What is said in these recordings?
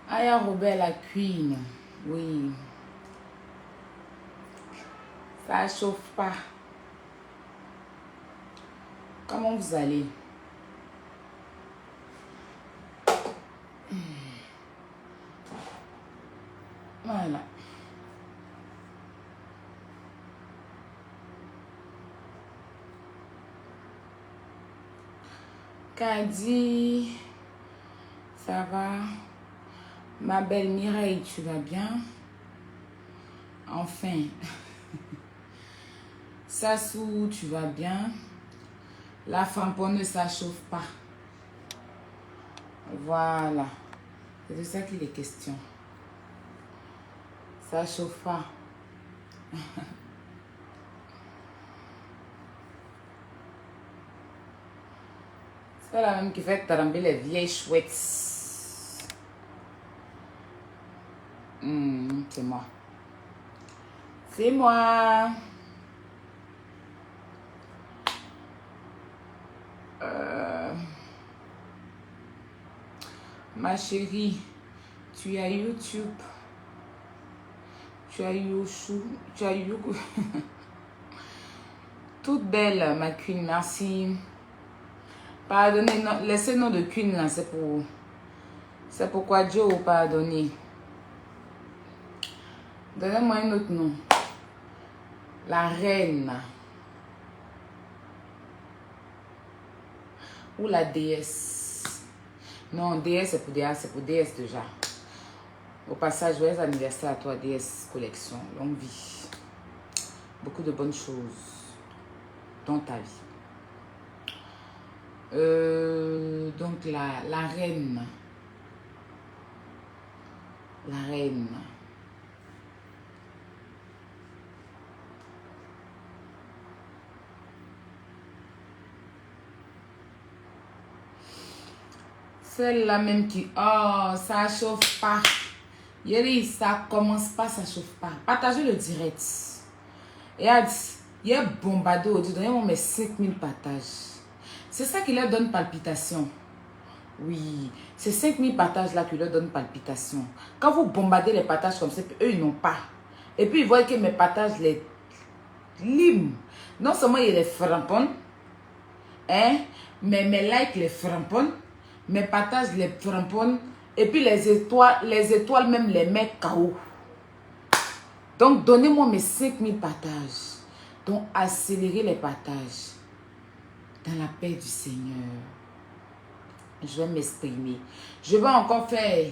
Aya Robert la Queen. Oui. Ça chauffe pas. Comment vous allez? Voilà. Kadi, ça va? Ma belle Mireille, tu vas bien? Enfin. Sassou, tu vas bien? La framponne, ça chauffe pas. Voilà. C'est de ça qu'il est question. Ça chauffe pas. C'est la même qui fait trembler les vieilles chouettes. C'est moi. C'est moi. Ma chérie, tu as YouTube. Tu as YouTube. Tu as YouTube. Toute belle, ma queen, merci. Pardonnez, non, laissez le nom de queen là, c'est pour... C'est pourquoi Dieu vous pardonne. Donnez-moi un autre nom. La reine. Ou la déesse. Non, déesse c'est pour déesse déjà. Au passage, joyeux anniversaire à toi, déesse collection. Longue vie. Beaucoup de bonnes choses dans ta vie. Donc la reine. La reine. Celle-là même qui... Oh, ça chauffe pas. Yeri, ça commence pas, ça chauffe pas. Partagez le direct. Et il y a bombardé aujourd'hui. Donnez-moi mes 5000 partages. C'est ça qui leur donne palpitation. Oui, c'est 5000 partages là qui leur donnent palpitation. Quand vous bombardez les partages comme ça, eux ils n'ont pas. Et puis ils voient que mes partages les liment. Non seulement ils les frapponnent, hein, mais mes likes les frapponnent, mes partages les frapponnent, et puis les étoiles même les mettent KO. Donc donnez-moi mes 5000 partages. Donc accélérez les partages. Dans la paix du Seigneur. Je vais m'exprimer. Je vais encore faire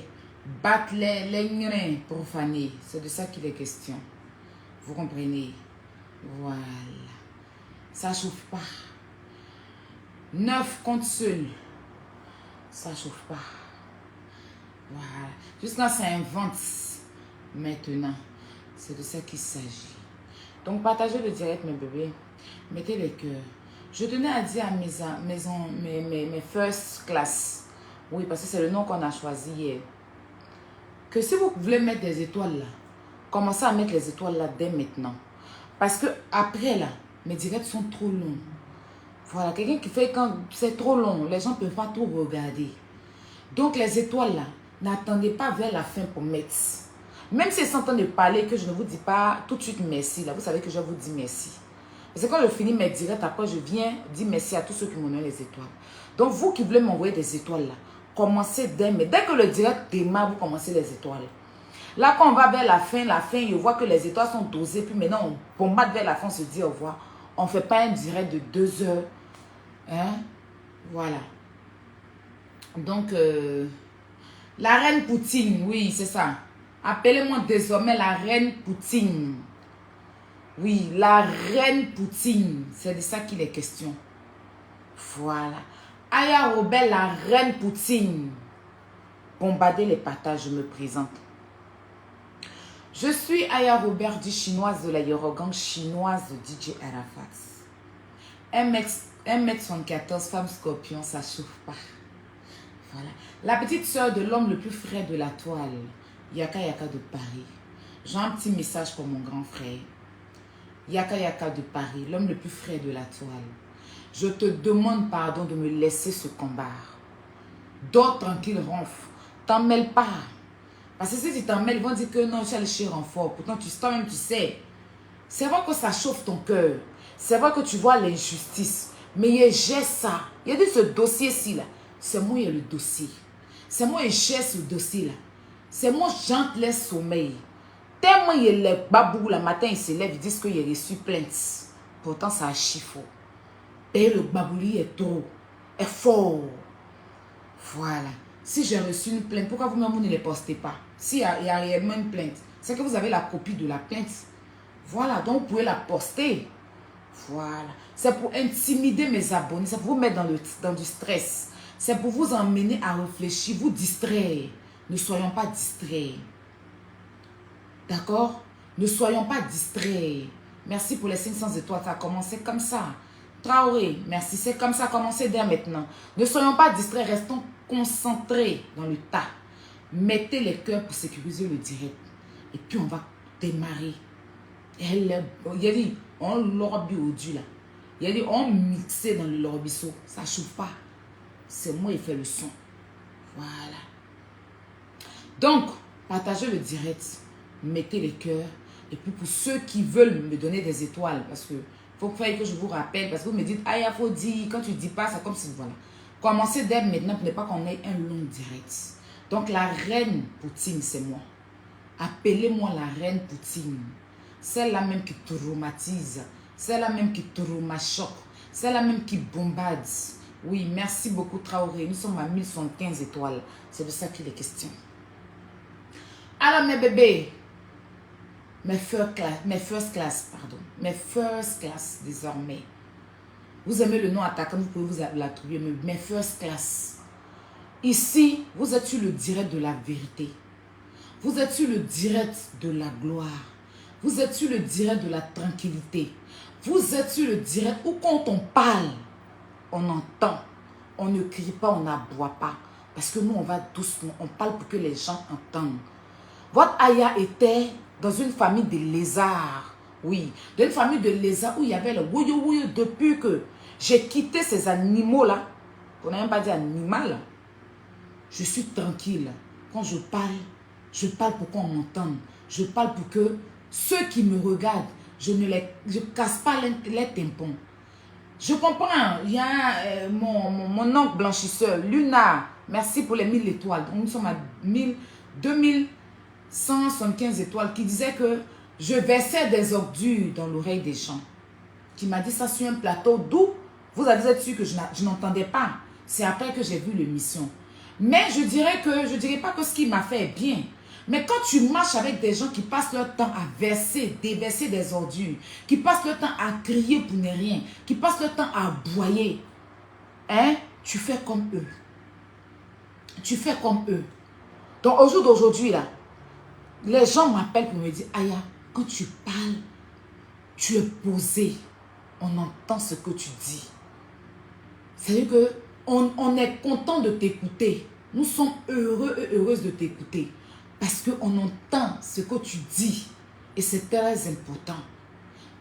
battre les grains profanés. C'est de ça qu'il est question. Vous comprenez? Voilà. Ça chauffe pas. 9 contre seul. Ça chauffe pas. Voilà. Jusqu'à ça invente maintenant. C'est de ça qu'il s'agit. Donc partagez le direct mes bébés. Mettez les cœurs. Je tenais à dire à mes first class, oui, parce que c'est le nom qu'on a choisi hier, que si vous voulez mettre des étoiles là, commencez à mettre les étoiles là dès maintenant. Parce que après là, mes directs sont trop longs. Voilà, quelqu'un qui fait quand c'est trop long, les gens ne peuvent pas tout regarder. Donc les étoiles là, n'attendez pas vers la fin pour mettre. Même si c'est en train de parler que je ne vous dis pas tout de suite merci, là, vous savez que je vous dis merci. Parce que quand je finis mes directs, après je viens dire merci à tous ceux qui m'ont donné les étoiles. Donc vous qui voulez m'envoyer des étoiles là, commencez dès que le direct démarre, vous commencez les étoiles. Là quand on va vers la fin, je vois que les étoiles sont dosées, puis maintenant on bombarde vers la fin, on se dit au revoir. On ne fait pas un direct de 2 heures. Hein? Voilà. Donc, la reine Poutine, oui, c'est ça. Appelez-moi désormais la reine Poutine. Oui, la reine Poutine. C'est de ça qu'il est question. Voilà. Aya Robert, la reine Poutine. Bombardez les partages, je me présente. Je suis Aya Robert, dit chinoise de la Yorogang, chinoise de DJ Arafat. 1m74, femme scorpion, ça chauffe pas. Voilà. La petite sœur de l'homme le plus frais de la toile, Yaka Yaka de Paris. J'ai un petit message pour mon grand frère. Yaka Yaka de Paris, l'homme le plus frais de la toile. Je te demande pardon de me laisser ce combat. Dors tranquille, ronfle. T'en mêles pas. Parce que si tu t'en mêles, ils vont dire que non, je suis allé chez renfort. Pourtant, toi-même, tu sais. C'est vrai que ça chauffe ton cœur. C'est vrai que tu vois l'injustice. Mais j'ai ça. Il y a dit ce dossier-ci, là. C'est moi, il y a le dossier. C'est moi, et j'ai ce dossier-là. C'est moi, j'entre les sommeils. Tellement il y a les babous, le matin, ils se lèvent, ils disent qu'il y a reçu plainte. Pourtant, ça a chiffre. Et le babouli est trop. Est fort. Voilà. Si j'ai reçu une plainte, pourquoi vous-même vous ne les postez pas? S'il y a réellement une plainte, c'est que vous avez la copie de la plainte. Voilà, donc vous pouvez la poster. Voilà. C'est pour intimider mes abonnés, c'est pour vous mettre dans du stress. C'est pour vous emmener à réfléchir, vous distraire. Ne soyons pas distraits. D'accord? Ne soyons pas distraits. Merci pour les 500 étoiles, ça a commencé comme ça. Traoré, merci, c'est comme ça, commencez dès maintenant. Ne soyons pas distraits, restons concentrés dans le tas. Mettez les cœurs pour sécuriser le direct. Et puis on va démarrer. Il a dit, on l'orbi au du là. Il a dit, on mixait dans le lorbisso. Ça ne chauffe pas. C'est moi qui fais le son. Voilà. Donc, partagez le direct. Mettez les cœurs. Et puis pour ceux qui veulent me donner des étoiles, parce que faut faire que je vous rappelle, parce que vous me dites, ah, il faut dire, quand tu dis pas, c'est comme si, voilà. Commencez dès maintenant pour ne pas qu'on ait un long direct. Donc la reine Poutine, c'est moi. Appelez-moi la reine Poutine. Celle-là même qui traumatise. Celle-là même qui traumachoque. Celle-là même qui bombarde. Oui, merci beaucoup Traoré. Nous sommes à 1075 étoiles. C'est de ça qu'il est question. Alors mes bébés, mes first class désormais. Vous aimez le nom attaquant, vous pouvez vous la trouver, mais mes first class. Ici, vous êtes sur le direct de la vérité. Vous êtes sur le direct de la gloire. Vous êtes sur le direct de la tranquillité. Vous êtes sur le direct où quand on parle, on entend. On ne crie pas, on n'aboie pas. Parce que nous, on va doucement. On parle pour que les gens entendent. Votre Aya était dans une famille de lézards. Oui, dans une famille de lézards où il y avait le wouyo-wouyo. Depuis que j'ai quitté ces animaux-là, on n'a même pas dit animal, je suis tranquille. Quand je parle pour qu'on m'entende. Je parle pour que ceux qui me regardent, je ne casse pas les tympans. Je comprends, il y a mon oncle blanchisseur, Luna, merci pour les 1000 étoiles. Donc nous sommes à 2175 étoiles, qui disait que je versais des ordures dans l'oreille des gens. Qui m'a dit ça sur un plateau d'où vous êtes sûr que je n'entendais pas. C'est après que j'ai vu l'émission. Mais je dirais pas que ce qu'il m'a fait est bien. Mais quand tu marches avec des gens qui passent leur temps à déverser des ordures, qui passent leur temps à crier pour ne rien, qui passent leur temps à aboyer, hein, tu fais comme eux. Tu fais comme eux. Donc au jour d'aujourd'hui, là, les gens m'appellent pour me dire, Aya, quand tu parles, tu es posé. On entend ce que tu dis. C'est-à-dire qu'on est content de t'écouter. Nous sommes heureux et heureuses de t'écouter. Parce qu'on entend ce que tu dis. Et c'est très important.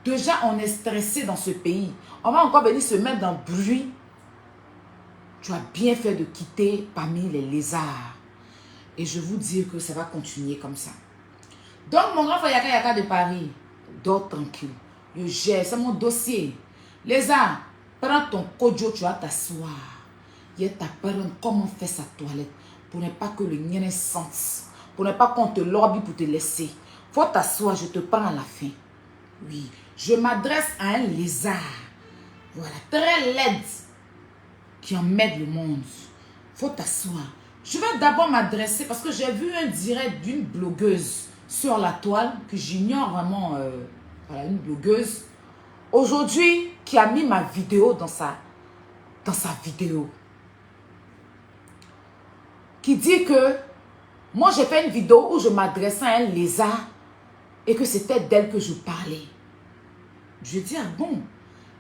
Déjà, on est stressé dans ce pays. On va encore venir se mettre dans le bruit. Tu as bien fait de quitter parmi les lézards. Et je vous dis que ça va continuer comme ça. Donc, mon grand frère Yaka Yaka de Paris, dors tranquille. Je gère, c'est mon dossier. Lézard, prends ton kojo, tu vas t'asseoir. Il y a ta parent, comment faire sa toilette pour ne pas que le nien sente. Pour ne pas qu'on te lobby pour te laisser. Faut t'asseoir, je te parle à la fin. Oui, je m'adresse à un lézard. Voilà, très laide. Qui emmène le monde. Faut t'asseoir. Je vais d'abord m'adresser parce que j'ai vu un direct d'une blogueuse sur la toile que j'ignore vraiment. Voilà, une blogueuse. Aujourd'hui, qui a mis ma vidéo dans sa vidéo. Qui dit que moi, j'ai fait une vidéo où je m'adressais à un lézard et que c'était d'elle que je parlais. Je dis, ah bon?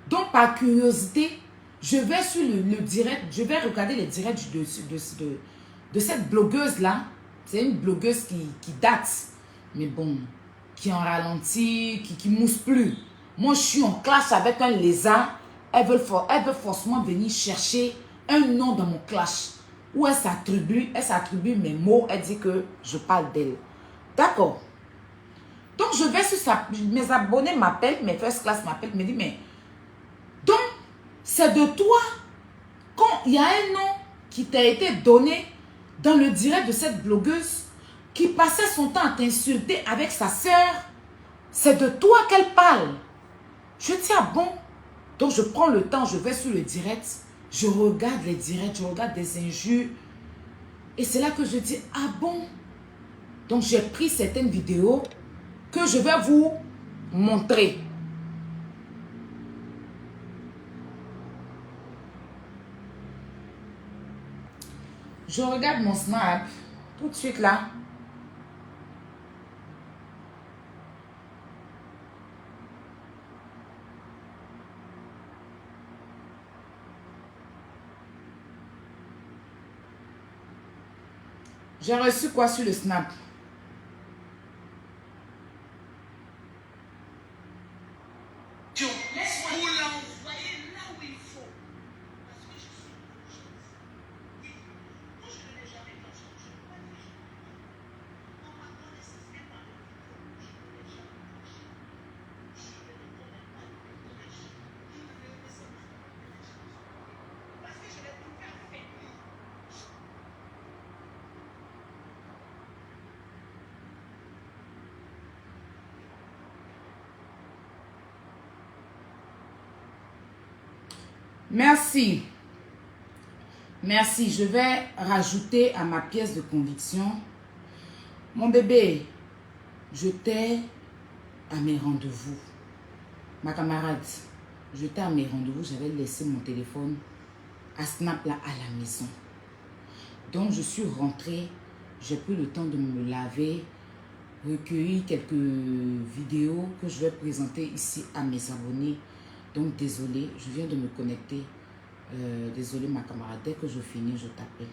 Donc, par curiosité, Je vais sur le direct, je vais regarder les directs de cette blogueuse-là. C'est une blogueuse qui date, mais bon, qui en ralentit, qui mousse plus. Moi, je suis en clash avec un lézard. Elle veut forcément venir chercher un nom dans mon clash. Où elle s'attribue mes mots. Elle dit que je parle d'elle. D'accord. Donc, je vais sur sa... Mes abonnés m'appellent, mes first class m'appellent, me disent, mais... Donc, c'est de toi, quand il y a un nom qui t'a été donné dans le direct de cette blogueuse qui passait son temps à t'insulter avec sa sœur, c'est de toi qu'elle parle. Je dis, ah bon? Donc, je prends le temps, je vais sur le direct, je regarde les directs, je regarde des injures. Et c'est là que je dis, ah bon? Donc, j'ai pris certaines vidéos que je vais vous montrer. Je regarde mon snap tout de suite là. J'ai reçu quoi sur le snap? Laisse-moi vous l'envoyer là où il faut. Parce que je suis courageuse. Moi, je ne l'ai jamais fait. Je ne peux pas dire. On m'a connaissance et pas le vidéo. Je ne l'ai jamais fait. Je ne le connais pas le courage. Je ne le ressens pas. Parce que je l'ai tout fait avec lui. Merci. Merci. Je vais rajouter à ma pièce de conviction. Mon bébé, je t'ai à mes rendez-vous. Ma camarade, je t'ai à mes rendez-vous. J'avais laissé mon téléphone à Snap là à la maison. Donc, je suis rentrée. J'ai pris le temps de me laver, recueillir quelques vidéos que je vais présenter ici à mes abonnés. Donc, désolé, je viens de me connecter. Désolé, ma camarade. Dès que je finis, je t'appelle.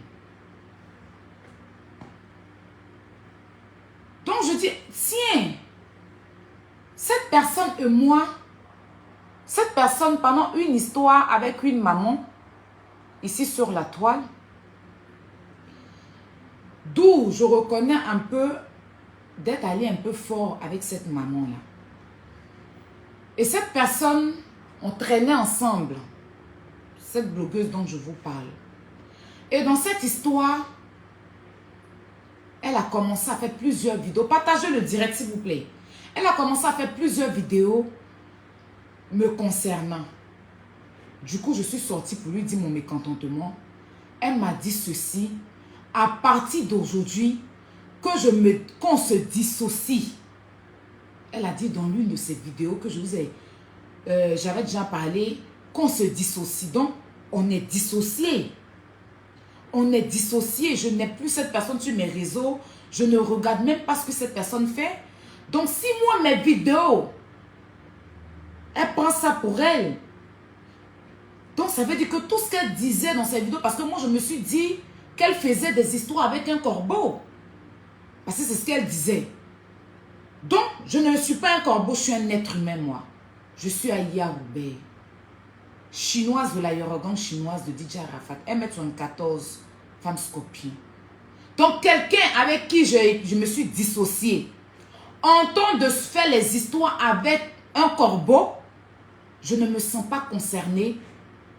Donc, je dis, tiens, cette personne et moi, cette personne, pendant une histoire avec une maman, ici sur la toile, d'où je reconnais un peu d'être allé un peu fort avec cette maman-là. Et cette personne, on traînait ensemble, cette blogueuse dont je vous parle. Et dans cette histoire, elle a commencé à faire plusieurs vidéos. Partagez le direct, s'il vous plaît. Elle a commencé à faire plusieurs vidéos me concernant. Du coup, je suis sortie pour lui dire mon mécontentement. Elle m'a dit ceci. À partir d'aujourd'hui, qu'on se dissocie. Elle a dit dans l'une de ses vidéos que je vous ai... j'avais déjà parlé, qu'on se dissocie. Donc, on est dissocié. On est dissocié. Je n'ai plus cette personne sur mes réseaux. Je ne regarde même pas ce que cette personne fait. Donc, si moi, mes vidéos, elle prend ça pour elle. Donc, ça veut dire que tout ce qu'elle disait dans ses vidéos, parce que moi, je me suis dit qu'elle faisait des histoires avec un corbeau. Parce que c'est ce qu'elle disait. Donc, je ne suis pas un corbeau, je suis un être humain, moi. Je suis Aya Roubé, chinoise de la Yorogan chinoise de DJ Arafat, 1m74, femme scorpion. Donc, quelqu'un avec qui je me suis dissociée, en temps de faire les histoires avec un corbeau, je ne me sens pas concernée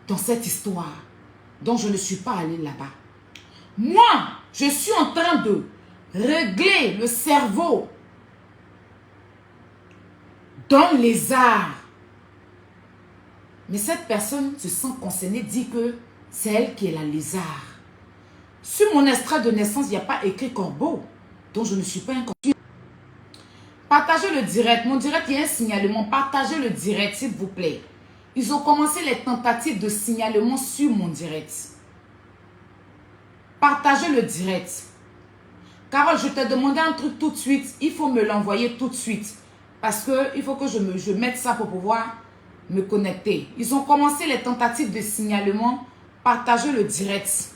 dans cette histoire. Donc, je ne suis pas allée là-bas. Moi, je suis en train de régler le cerveau d'un lézard. Mais cette personne se sent concernée, dit que c'est elle qui est la lézard. Sur mon extrait de naissance, il n'y a pas écrit corbeau. Donc, je ne suis pas un corbeau. Partagez le direct. Mon direct, il y a un signalement. Partagez le direct, s'il vous plaît. Ils ont commencé les tentatives de signalement sur mon direct. Partagez le direct. Carole, je t'ai demandé un truc tout de suite. Il faut me l'envoyer tout de suite. Parce que il faut que je mette ça pour pouvoir me connecter. Ils ont commencé les tentatives de signalement. Partagez le direct.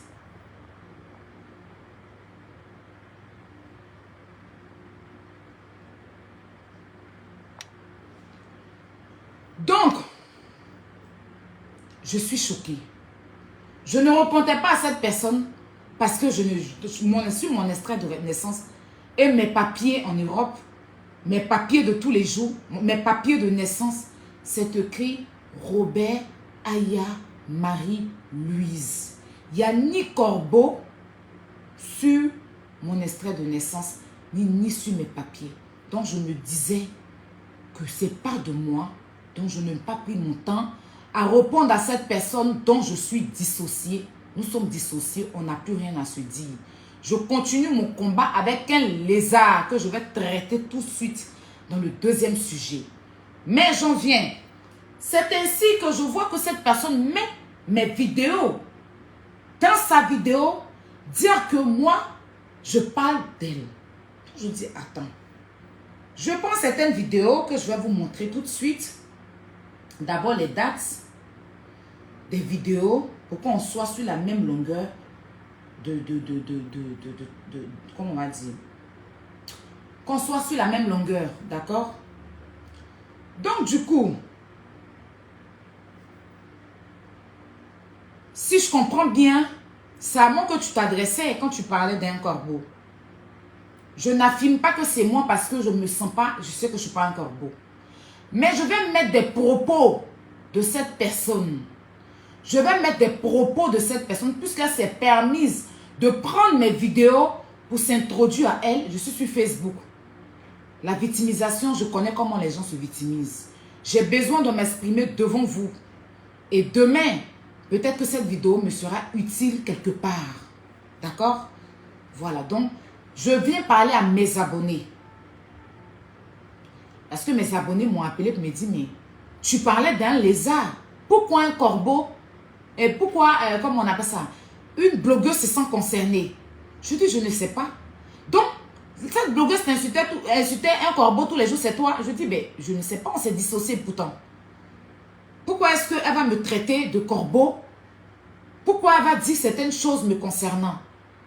Donc, je suis choquée. Je ne répondais pas à cette personne parce que sur mon extrait de naissance et mes papiers en Europe, mes papiers de tous les jours, mes papiers de naissance, c'est écrit Robert Aya Marie-Louise. Il n'y a ni Corbeau sur mon extrait de naissance, ni sur mes papiers. Donc je me disais que c'est pas de moi, donc je n'ai pas pris mon temps à répondre à cette personne dont je suis dissociée. Nous sommes dissociés, on n'a plus rien à se dire. Je continue mon combat avec un lézard que je vais traiter tout de suite dans le deuxième sujet. Mais j'en viens. C'est ainsi que je vois que cette personne met mes vidéos dans sa vidéo, dire que moi, je parle d'elle. Je dis, attends. Je prends certaines vidéos que je vais vous montrer tout de suite. D'abord les dates des vidéos pour qu'on soit sur la même longueur comment on va dire, qu'on soit sur la même longueur, d'accord? Donc du coup, si je comprends bien, c'est à moi que tu t'adressais quand tu parlais d'un corbeau. Je n'affirme pas que c'est moi parce que je ne me sens pas, je sais que je ne suis pas un corbeau. Mais je vais mettre des propos de cette personne. Je vais mettre des propos de cette personne puisqu'elle s'est permise de prendre mes vidéos pour s'introduire à elle. Je suis sur Facebook. La victimisation, je connais comment les gens se victimisent. J'ai besoin de m'exprimer devant vous. Et demain, peut-être que cette vidéo me sera utile quelque part. D'accord? Voilà, donc, je viens parler à mes abonnés. Parce que mes abonnés m'ont appelé pour me dire, mais tu parlais d'un lézard. Pourquoi un corbeau? Et pourquoi, comment on appelle ça? Une blogueuse se sent concernée. Je dis, je ne sais pas. Donc, cette blogueuse insultait un corbeau tous les jours, c'est toi. Je dis, ben, je ne sais pas, on s'est dissocié pourtant. Pourquoi est-ce qu'elle va me traiter de corbeau? Pourquoi elle va dire certaines choses me concernant?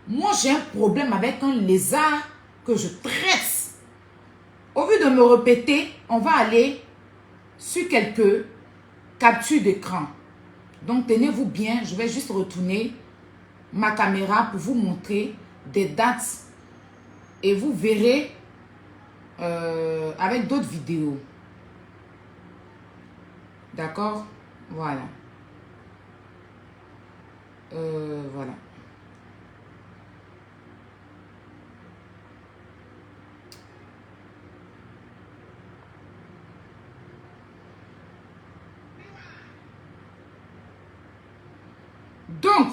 Moi, j'ai un problème avec un lézard que je traite. Au lieu de me répéter, on va aller sur quelques captures d'écran. Donc, tenez-vous bien, je vais juste retourner ma caméra pour vous montrer des dates. Et vous verrez avec d'autres vidéos. D'accord? Voilà. Voilà. Donc,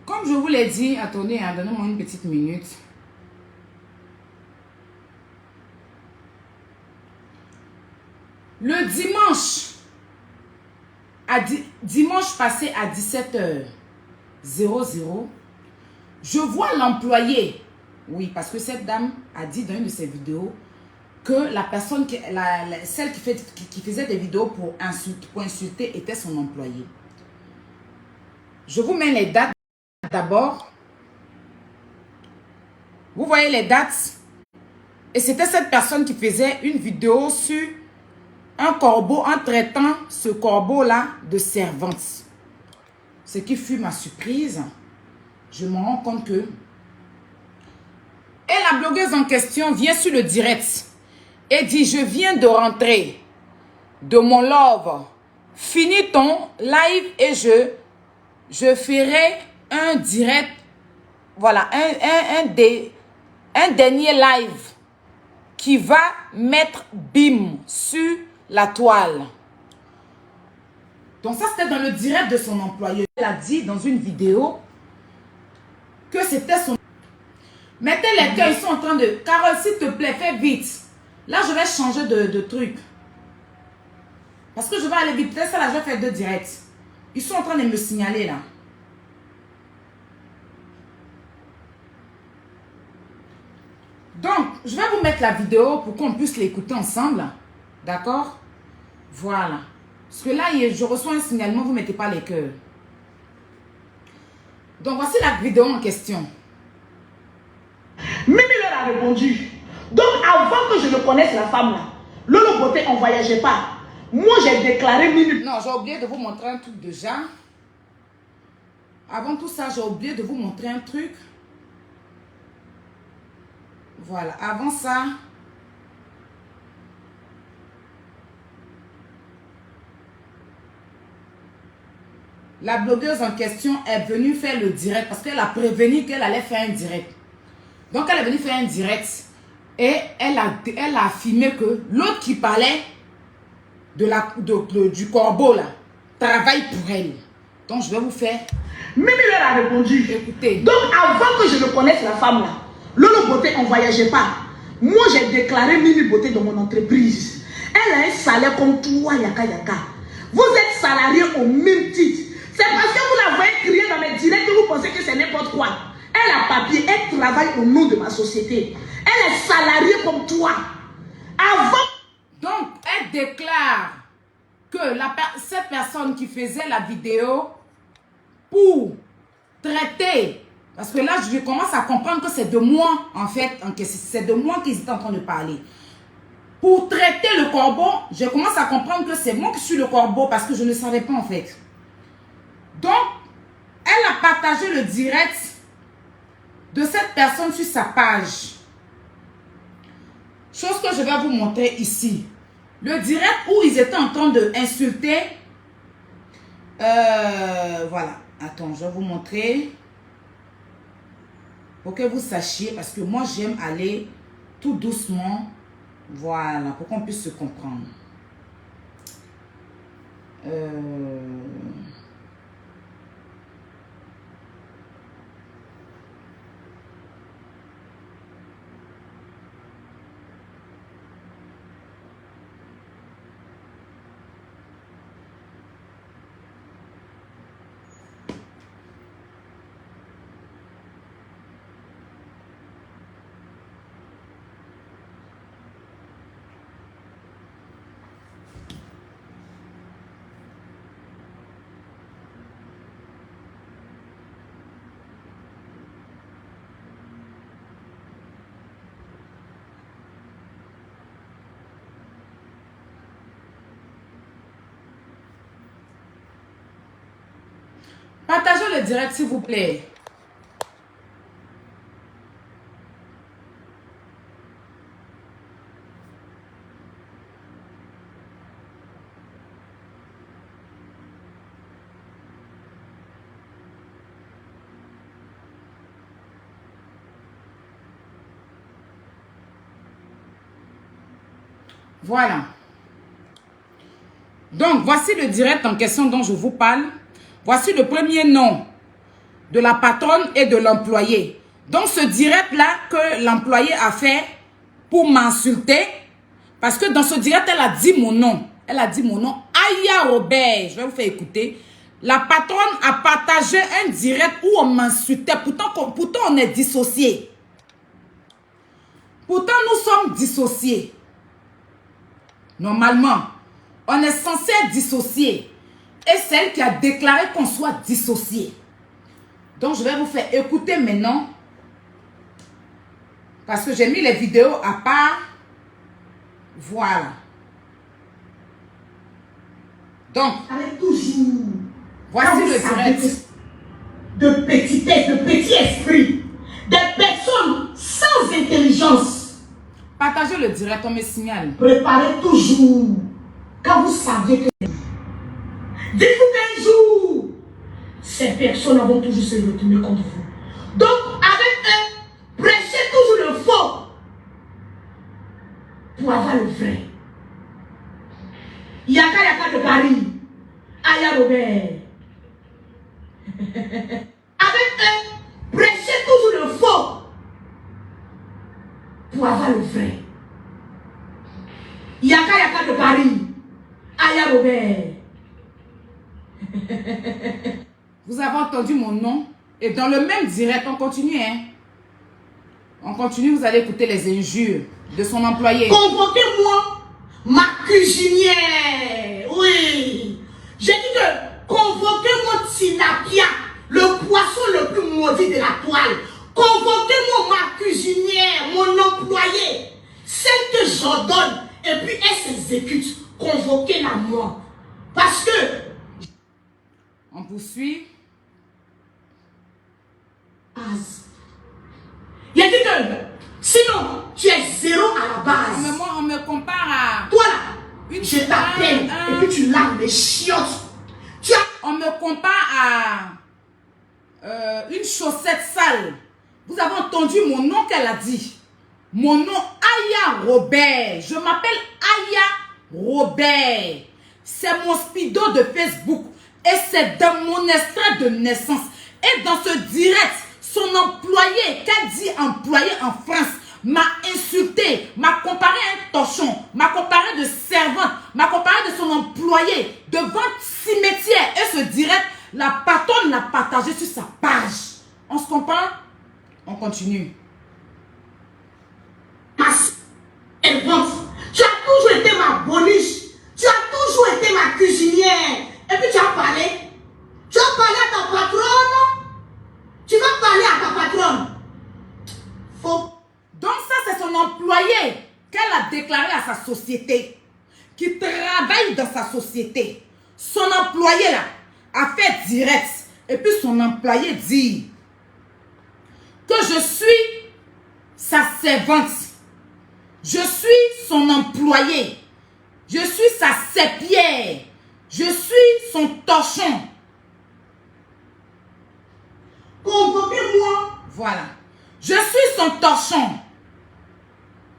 comme je vous l'ai dit, attendez, hein, donnez-moi une petite minute. Le dimanche passé à 17h00, je vois l'employé. Oui, parce que cette dame a dit dans une de ses vidéos que la personne, celle qui faisait des vidéos pour insulter était son employé. Je vous mets les dates d'abord. Vous voyez les dates? Et c'était cette personne qui faisait une vidéo sur un corbeau en traitant ce corbeau-là de servante. Ce qui fut ma surprise, je me rends compte que... Et la blogueuse en question vient sur le direct et dit, je viens de rentrer de mon love finis ton live et je ferai un direct, voilà, un dernier live qui va mettre bim sur la toile. Donc ça, c'était dans le direct de son employeur. Elle a dit dans une vidéo que c'était son... Mettez les cœurs, ils sont en train de... Carole, s'il te plaît, fais vite. Là, je vais changer de truc. Parce que je vais aller vite. Peut-être ça, là, je vais faire 2 directs. Ils sont en train de me signaler, là. Donc, je vais vous mettre la vidéo pour qu'on puisse l'écouter ensemble. D'accord? Voilà. Parce que là, je reçois un signalement, vous ne mettez pas les cœurs. Donc, voici la vidéo en question. Mimi leur a répondu. Donc, avant que je ne connaisse la femme là, Lolo Beauté, on ne voyageait pas. Moi, j'ai déclaré Mimi. Non, j'ai oublié de vous montrer un truc déjà. Avant tout ça, j'ai oublié de vous montrer un truc. Voilà, avant ça... La blogueuse en question est venue faire le direct parce qu'elle a prévenu qu'elle allait faire un direct. Donc, elle est venue faire un direct et elle a affirmé que l'autre qui parlait du corbeau là travaille pour elle. Donc, je vais vous faire... Mimi leur a répondu. Écoutez. Donc, avant que je ne connaisse la femme là, Lolo Beauté, on ne voyageait pas. Moi, j'ai déclaré Mimi Beauté dans mon entreprise. Elle a un salaire comme toi, Yaka Yaka. Vous êtes salarié au même titre. C'est parce que vous la voyez crier dans mes directs que vous pensez que c'est n'importe quoi. Elle a papier, elle travaille au nom de ma société. Elle est salariée comme toi. Avant... Donc, elle déclare que cette personne qui faisait la vidéo pour traiter, parce que là, je commence à comprendre que c'est de moi, en fait, c'est de moi qu'ils étaient en train de parler. Pour traiter le corbeau, je commence à comprendre que c'est moi qui suis le corbeau parce que je ne savais pas, en fait. Donc, elle a partagé le direct de cette personne sur sa page. Chose que je vais vous montrer ici. Le direct où ils étaient en train d'insulter. Voilà. Attends, je vais vous montrer. Pour que vous sachiez. Parce que moi, j'aime aller tout doucement. Voilà. Pour qu'on puisse se comprendre. Partagez le direct, s'il vous plaît. Voilà. Donc, voici le direct en question dont je vous parle. Voici le premier nom de la patronne et de l'employé. Donc, ce direct-là que l'employé a fait pour m'insulter, parce que dans ce direct, elle a dit mon nom. Elle a dit mon nom. Aya Robert. Je vais vous faire écouter. La patronne a partagé un direct où on m'insultait. Pourtant, on est dissociés. Pourtant, nous sommes dissociés. Normalement, on est censé être dissociés. Et c'est elle qui a déclaré qu'on soit dissociés. Donc, je vais vous faire écouter maintenant. Parce que j'ai mis les vidéos à part. Voilà. Donc, avec toujours. voici le direct. De petitesse, de petit esprit. Des personnes sans intelligence. Partagez le direct, on me signale. Préparez toujours. Quand vous savez que... Dites-vous qu'un jour, ces personnes vont toujours se retourner contre vous. Donc, avec eux, prêchez toujours le faux pour avoir le vrai. Yaka de Paris, Aya Robert. Avec eux, prêchez toujours le faux pour avoir le vrai. Yaka de Paris, Aya Robert. Vous avez entendu mon nom et dans le même direct, on continue, hein. On continue, vous allez écouter les injures de son employé. Convoquez-moi ma cuisinière. Oui. J'ai dit que convoquez-moi Tilapia, le poisson le plus maudit de la toile. Convoquez-moi ma cuisinière, mon employé, celle que j'ordonne et puis elle s'exécute. Convoquez-la moi. Parce que On poursuit. il a dit que sinon tu es zéro à la base. Mais moi, on me compare à... Toi là, je t'appelle et puis tu laves les chiottes. Tu as... On me compare à une chaussette sale. Vous avez entendu mon nom qu'elle a dit. Mon nom, Aya Robert. Je m'appelle Aya Robert. C'est mon speedo de Facebook. Et c'est dans mon extrait de naissance. Et dans ce direct, son employé, qu'a dit employé en France, m'a insulté, m'a comparé à un torchon, m'a comparé de servante, m'a comparé de son employé devant cimetière. Et ce direct, la patronne l'a partagé sur sa page. On se comprend? On continue. Servante, tu as toujours été ma boniche, tu as toujours été ma cuisinière. Et puis tu as parlé à ta patronne. Tu vas parler à ta patronne. Faux. Donc ça, c'est son employé qu'elle a déclaré à sa société, qui travaille dans sa société. Son employé là a fait direct. Et puis son employé dit que je suis sa servante. Je suis son employé. Je suis sa serpière. Je suis son torchon. Convoquez-moi. Voilà. Je suis son torchon.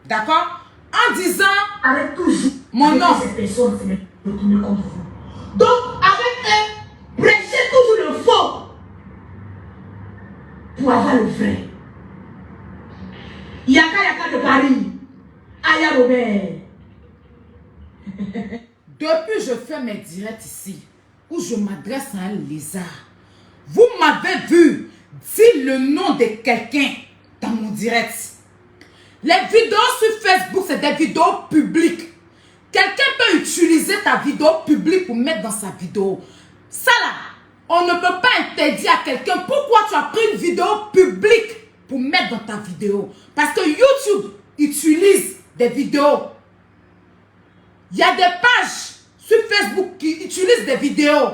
D'accord? En disant Avec toujours mon nom. ces personnes se retourner contre vous. Donc, avec eux, prêchez toujours le faux pour avoir le vrai. Yaka de Paris, Aya Robert. Depuis je fais mes directs ici, où je m'adresse à un lézard, vous m'avez vu dire le nom de quelqu'un dans mon direct. Les vidéos sur Facebook, c'est des vidéos publiques. Quelqu'un peut utiliser ta vidéo publique pour mettre dans sa vidéo. Ça là, on ne peut pas interdire à quelqu'un. Pourquoi tu as pris une vidéo publique pour mettre dans ta vidéo? Parce que YouTube utilise des vidéos. Il y a des pages sur Facebook qui utilisent des vidéos.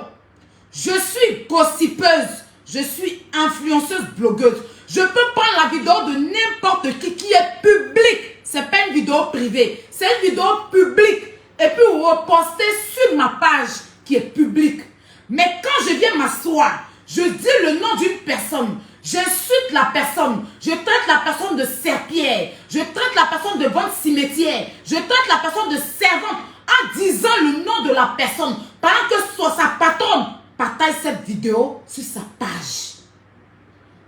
Je suis gossipeuse. Je suis influenceuse blogueuse. Je peux prendre la vidéo de n'importe qui est publique. Ce n'est pas une vidéo privée. C'est une vidéo publique. Et puis reposter sur ma page qui est publique. Mais quand je viens m'asseoir, je dis le nom d'une personne. J'insulte la personne. Je traite la personne de serpière. Je traite la personne de vente cimetière. Je traite la personne de servante en disant le nom de la personne. Pendant que sa patronne partage cette vidéo sur sa page.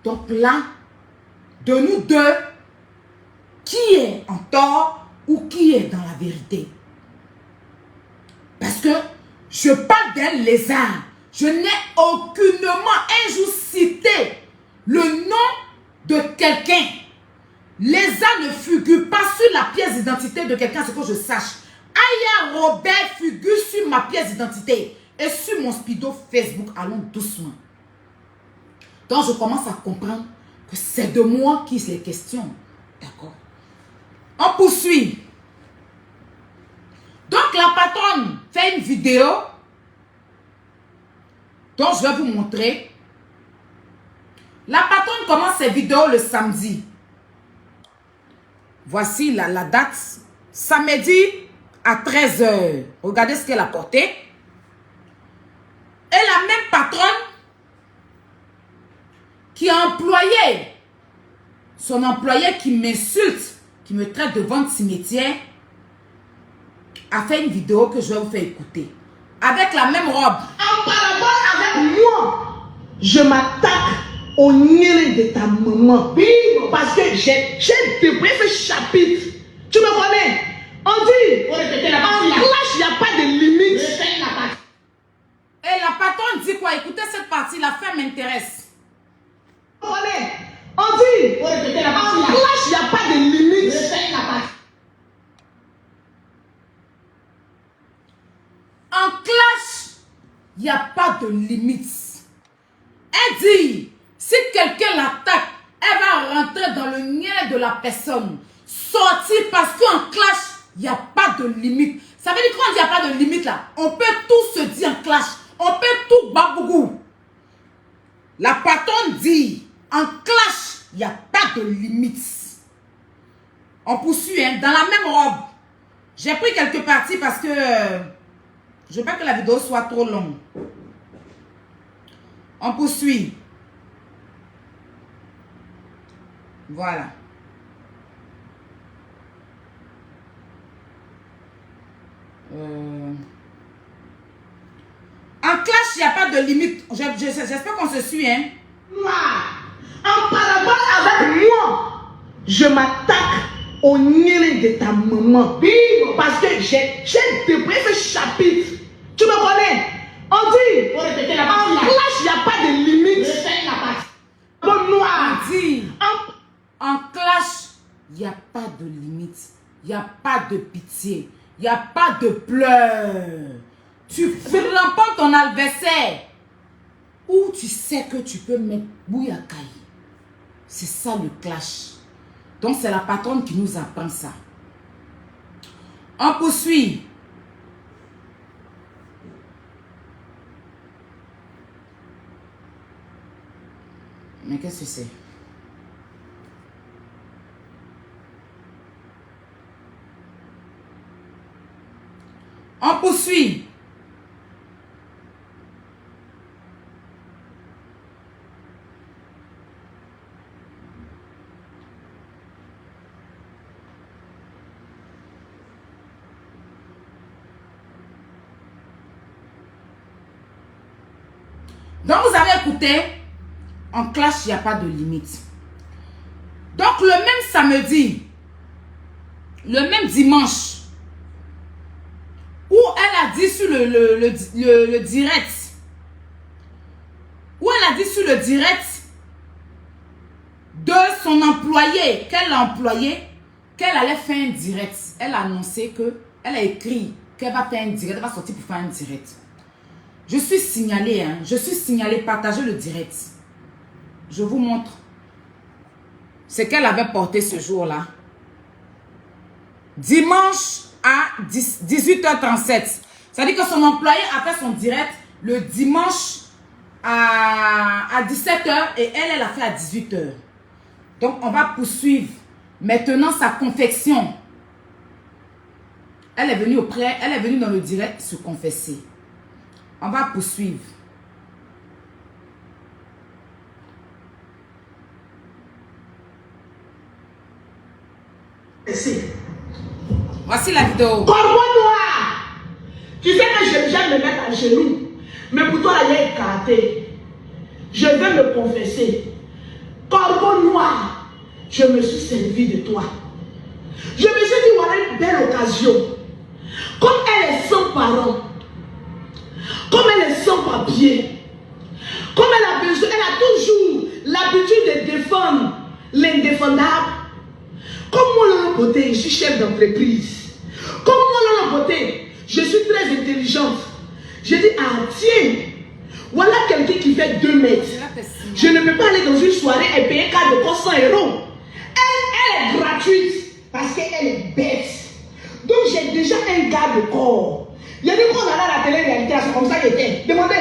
Donc là, de nous deux, qui est en tort ou qui est dans la vérité? Parce que je parle d'un lézard. Je n'ai aucunement un jour cité le nom de quelqu'un. Lézard ne figure pas sur la pièce d'identité de quelqu'un, c'est que je sache. Aya Robert figure sur ma pièce d'identité et sur mon speedo Facebook. Allons doucement. Donc je commence à comprendre que c'est de moi qui est question. D'accord. On poursuit. Donc la patronne fait une vidéo dont je vais vous montrer. La patronne commence ses vidéos le samedi. Voici la date. Samedi à 13 h. Regardez ce qu'elle a porté. Et la même patronne qui a employé son employé qui m'insulte, qui me traite de vente cimetière, a fait une vidéo que je vais vous faire écouter. Avec la même robe. En parabole avec moi, je m'attaque au nez de ta maman. Parce que j'ai débrouillé ce chapitre. Tu me connais? On dit, en clash, il n'y a pas de limite. Et la patronne dit quoi? Écoutez cette partie, la fin m'intéresse. Tu me connais? On dit, en clash, il n'y a pas de limite. En clash, il n'y a pas de limite. Elle dit, si quelqu'un l'attaque, elle va rentrer dans le nez de la personne. Sortir parce qu'en clash, il n'y a pas de limite. Ça veut dire qu'on dit qu'il n'y a pas de limite là. On peut tout se dire en clash. On peut tout babougou. La patronne dit, en clash, il n'y a pas de limite. On poursuit, hein, dans la même robe. J'ai pris quelques parties parce que je veux pas que la vidéo soit trop longue. On poursuit. Voilà. En clash, il n'y a pas de limite. J'espère qu'on se suit, hein. En parabole avec moi, je m'attaque au nez de ta maman. Parce que j'ai débrouillé ce chapitre. Tu me connais? On dit, en clash, il n'y a pas de limite. On dit, en clash, il n'y a pas de limite. Il n'y a pas de pitié. Il n'y a pas de pleurs. Tu remportes ton adversaire. Où tu sais que tu peux mettre Bouyakai. C'est ça le clash. Donc c'est la patronne qui nous apprend ça. On poursuit. Mais qu'est-ce que c'est? On poursuit. Donc vous avez écouté, en clash, il n'y a pas de limite. Donc le même samedi, le même dimanche, où elle a dit sur le direct, où elle a dit sur le direct de son employé, qu'elle a employé, qu'elle allait faire un direct. Elle a annoncé que, elle a écrit qu'elle va faire un direct, elle va sortir pour faire un direct. Je suis signalée, hein, je suis signalée, partagez le direct. Je vous montre ce qu'elle avait porté ce jour-là. Dimanche à 18h37. C'est-à-dire que son employé a fait son direct le dimanche à 17h et elle a fait à 18h. Donc, on va poursuivre maintenant sa confession. Elle est venue dans le direct se confesser. On va poursuivre. Voici la vidéo. Corbeau noir. Tu sais que j'aime me mettre à genoux. Mais pour toi, là, il y a un karaté. Je vais me confesser. Corbeau noir, je me suis servi de toi. Je me suis dit, voilà une belle occasion. Comme elle est sans parents, comme elle est sans papier, comme elle a besoin, elle a toujours l'habitude de défendre l'indéfendable. Comme moi, de l'autre côté, je suis chef d'entreprise. Comme moi, de l'autre côté, je suis très intelligente. Je dis, ah tiens, voilà quelqu'un qui fait 2 mètres. Je ne peux pas aller dans une soirée et payer un cas de 100 €. Elle est gratuite parce qu'elle est bête. Donc j'ai déjà un gars de corps. Il y a des fois, on allait à la télé-réalité, c'est comme ça qu'il était. Demandez.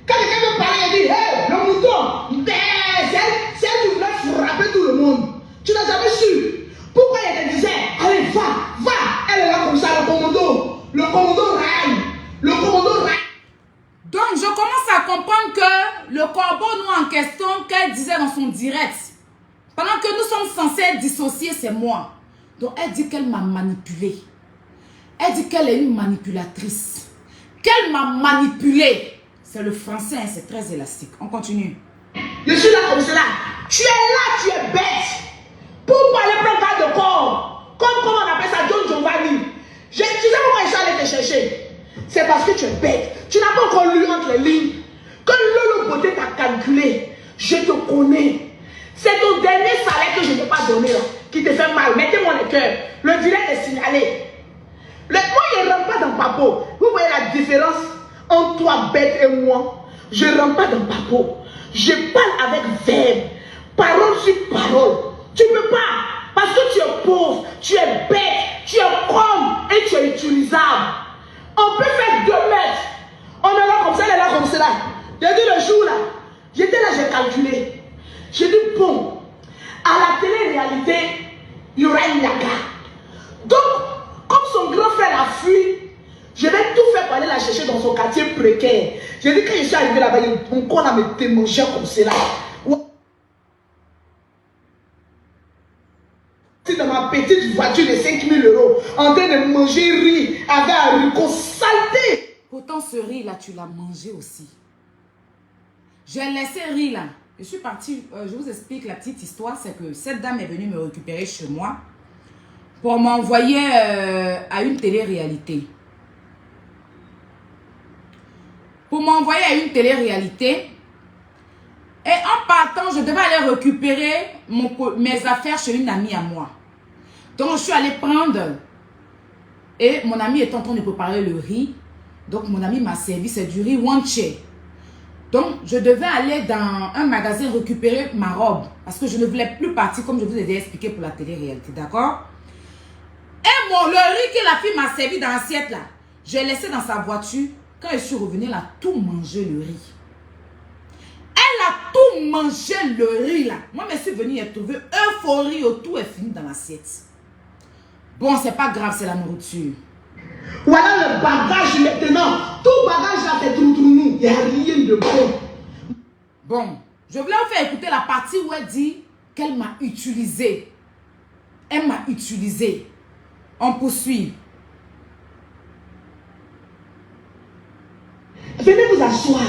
Quand quelqu'un veut parler, il dit, hey, le mouton, c'est elle qui voulait frapper tout le monde. Tu n'as jamais su. Pourquoi elle te disait, allez, va, elle est là comme ça, le commando règne. Le commando règne. Donc, je commence question qu'elle disait dans son direct. Pendant que nous sommes censés être dissociés, c'est moi. Donc elle dit qu'elle m'a manipulée. Elle dit qu'elle est une manipulatrice. Qu'elle m'a manipulée. C'est le français, hein, c'est très élastique. On continue. Je suis là comme cela. Tu es là, tu es bête. Pourquoi aller prendre garde de corps? Comme on appelle ça, John Giovanni. Tu sais pourquoi je suis allé te chercher? C'est parce que tu es bête. Tu n'as pas encore lu entre les lignes. Quand Lolo Beauté t'a calculé, je te connais. C'est ton dernier salaire que je ne t'ai pas donné là, qui te fait mal. Mettez-moi le cœur. Le direct est signalé. Moi, je ne rentre pas dans Papo. Vous voyez la différence entre toi, bête, et moi? Je ne rentre pas dans Papo. Je parle avec verbe. Parole sur parole. Tu ne peux pas. Parce que tu es pauvre, tu es bête, tu es con et tu es utilisable. On peut faire 2 mètres. On est là comme ça, on est là comme cela. J'ai dit le jour là, j'étais là, j'ai calculé. J'ai dit bon, à la télé-réalité, il y aura une yaga. Donc, comme son grand frère a fui, je vais tout faire pour aller la chercher dans son quartier précaire. J'ai dit quand je suis arrivé là-bas, mon corps a me démangé comme cela. Dans ma petite voiture de 5 000 € en train de manger riz avec un haricot saleté. Pourtant ce riz là tu l'as mangé aussi. J'ai laissé riz là. Je suis partie, je vous explique la petite histoire. C'est que cette dame est venue me récupérer chez moi pour m'envoyer à une télé-réalité. Pour m'envoyer à une télé-réalité. Et en partant, je devais aller récupérer mes affaires chez une amie à moi. Donc, je suis allée prendre. Et mon ami est en train de préparer le riz. Donc, mon ami m'a servi, c'est du riz wanché. Donc, je devais aller dans un magasin récupérer ma robe. Parce que je ne voulais plus partir, comme je vous ai expliqué pour la télé-réalité. D'accord? Et le riz que la fille m'a servi dans l'assiette là, j'ai laissé dans sa voiture. Quand je suis revenue, elle a tout mangé le riz. Elle a tout mangé le riz là. Moi, je suis venue et trouver euphorie, tout est fini dans l'assiette. Bon, c'est pas grave, c'est la nourriture. Voilà le bagage maintenant. Tout bagage là, c'est trou-trou-nous. Il n'y a rien de bon. Bon, je voulais vous faire écouter la partie où elle dit qu'elle m'a utilisé. Elle m'a utilisé. On poursuit. Venez vous asseoir.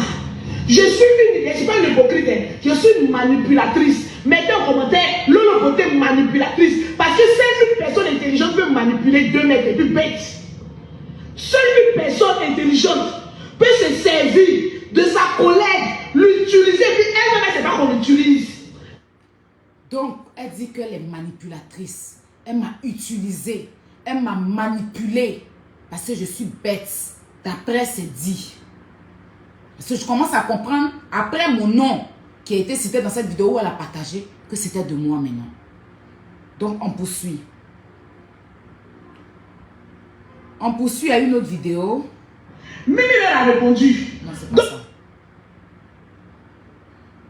Je suis pas une hypocrite, hein. Je suis une manipulatrice. Mettez en commentaire Lolo Beauté manipulatrice. Parce que seule une personne intelligente peut manipuler 2 mètres et puis bête. Seule une personne intelligente peut se servir de sa collègue, l'utiliser, puis elle-même, elle ne sait pas qu'on l'utilise. Donc, elle dit qu'elle est manipulatrice. Elle m'a utilisée. Elle m'a manipulée. Parce que je suis bête. D'après, c'est dit. Parce que je commence à comprendre, après mon nom qui a été cité dans cette vidéo où elle a partagé, que c'était de moi maintenant. Donc, on poursuit. On poursuit à une autre vidéo. Même elle a répondu. Non, c'est pas ça.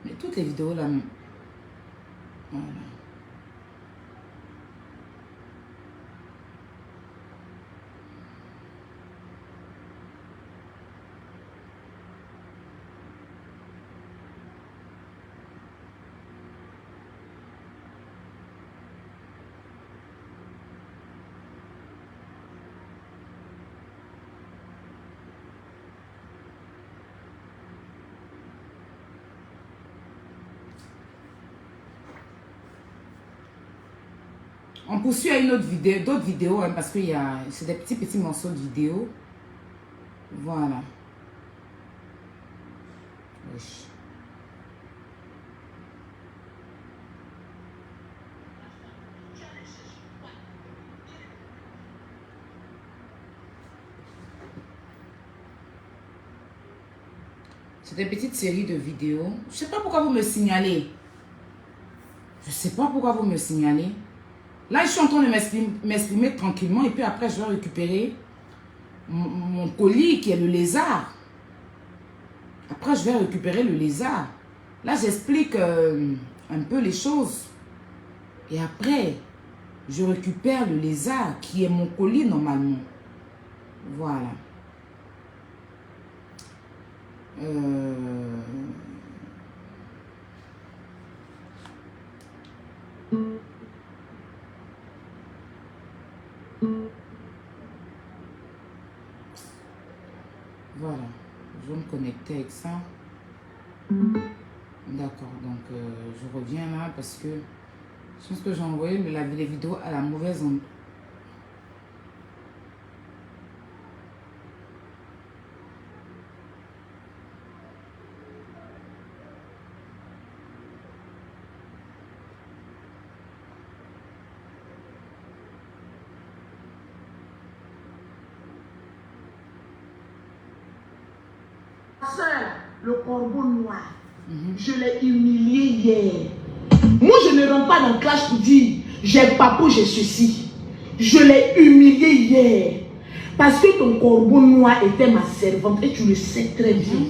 Mais toutes les vidéos là. Voilà. On poursuit à une autre vidéo, d'autres vidéos, hein, parce que c'est des petits morceaux de vidéo. Voilà. Wesh. C'est des petites séries de vidéos. Je ne sais pas pourquoi vous me signalez. Je ne sais pas pourquoi vous me signalez. Là, je suis en train de m'exprimer tranquillement et puis après, je vais récupérer mon colis qui est le lézard. Après, je vais récupérer le lézard. Là, j'explique un peu les choses. Et après, je récupère le lézard qui est mon colis normalement. Voilà. Voilà, je vais me connecter avec ça. D'accord, donc je reviens là parce que je pense que j'ai envoyé les vidéos à la mauvaise endroit. Sœur, le corbeau noir, je l'ai humilié hier. Moi, je ne rentre pas dans le clash pour dire j'ai papou, j'ai ceci. Je l'ai humilié hier. Parce que ton corbeau noir était ma servante et tu le sais très bien.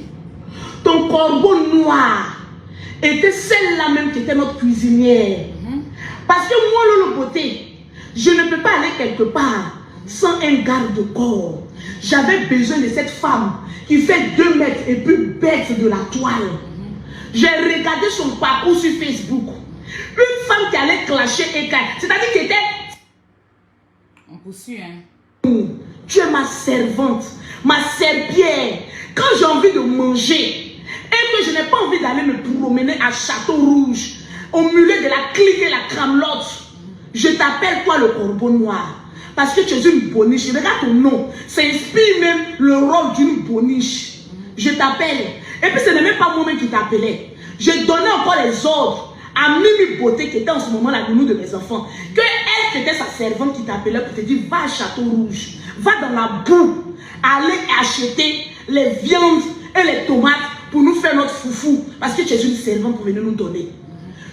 Ton corbeau noir était celle-là même qui était notre cuisinière. Parce que moi, Lolo Beauté, je ne peux pas aller quelque part sans un garde-corps. J'avais besoin de cette femme qui fait 2 mètres et plus bête de la toile. J'ai regardé son parcours sur Facebook. Une femme qui allait clasher et c'est-à-dire qu'elle était... On poursuit, hein. Tu es ma servante, ma serpillère. Quand j'ai envie de manger et que je n'ai pas envie d'aller me promener à Château Rouge, au milieu de la clique et la cramelotte, je t'appelle toi le corbeau noir. Parce que tu es une boniche. Regarde ton nom. Ça inspire même le rôle d'une boniche. Je t'appelle. Et puis ce n'est même pas moi-même qui t'appelais. J'ai donné encore les ordres à Mimi Beauté qui était en ce moment la nounou de mes enfants. Que elle, c'était sa servante qui t'appelait pour te dire va à Château Rouge. Va dans la boue. Allez acheter les viandes et les tomates pour nous faire notre foufou. Parce que tu es une servante pour venir nous donner.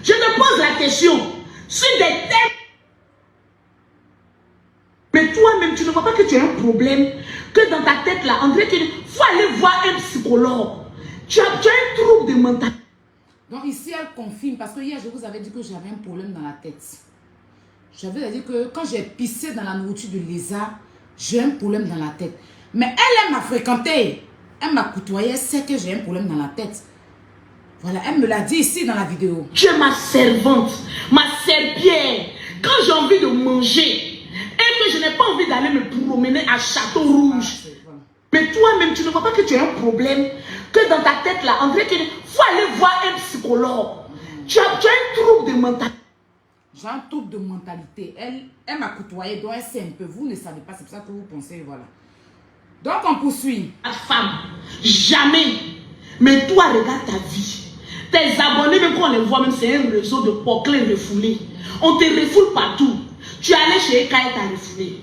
Je te pose la question. Sur des thèmes. Mais toi-même, tu ne vois pas que tu as un problème, que dans ta tête là, André, il faut aller voir un psychologue. Tu as un trouble de mentalité. Donc ici, elle confirme, parce que hier, je vous avais dit que j'avais un problème dans la tête. J'avais dit que quand j'ai pissé dans la nourriture de lézard, j'ai un problème dans la tête. Mais elle m'a fréquenté, elle m'a côtoyé, elle sait que j'ai un problème dans la tête. Voilà, elle me l'a dit ici dans la vidéo. Tu es ma servante, ma serpillère. Quand j'ai envie de manger, et que je n'ai pas envie d'aller me promener à Château Rouge. Voilà. Mais toi-même, tu ne vois pas que tu as un problème, que dans ta tête là, André, il faut aller voir un psychologue. Tu as un trouble de mentalité. J'ai un trouble de mentalité. Elle m'a côtoyé, donc elle sait un peu. Vous ne savez pas, c'est pour ça que vous pensez, voilà. Donc on poursuit. Ta femme, jamais. Mais toi, regarde ta vie. Tes abonnés, même quand on les voit, même c'est un réseau de poclés refoulés. On te refoule partout. Tu es allé chez Eka, il t'a refoulé.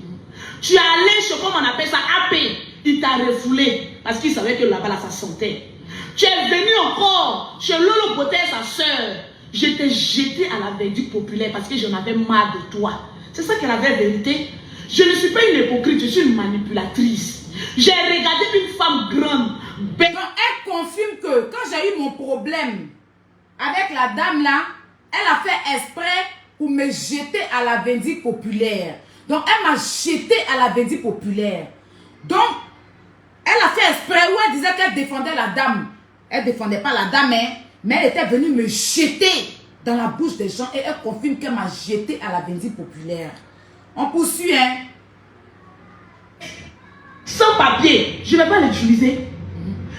Tu es allé chez, comment on appelle ça, AP, il t'a refoulé. Parce qu'il savait que là-bas, là, ça sentait. Tu es venu encore chez Lolo Beauté, sa soeur. Je t'ai jeté à la verdict populaire parce que j'en avais marre de toi. C'est ça qu'elle avait vérité. Je ne suis pas une hypocrite, je suis une manipulatrice. J'ai regardé une femme grande. Donc elle confirme que quand j'ai eu mon problème avec la dame là, elle a fait exprès pour me jeter à la vindicte populaire. Donc elle m'a jeté à la vindicte populaire. Donc elle a fait exprès où elle disait qu'elle défendait la dame. Elle ne défendait pas la dame, hein, mais elle était venue me jeter dans la bouche des gens et elle confirme qu'elle m'a jeté à la vindicte populaire. On poursuit, hein. Sans papier, je ne vais pas l'utiliser.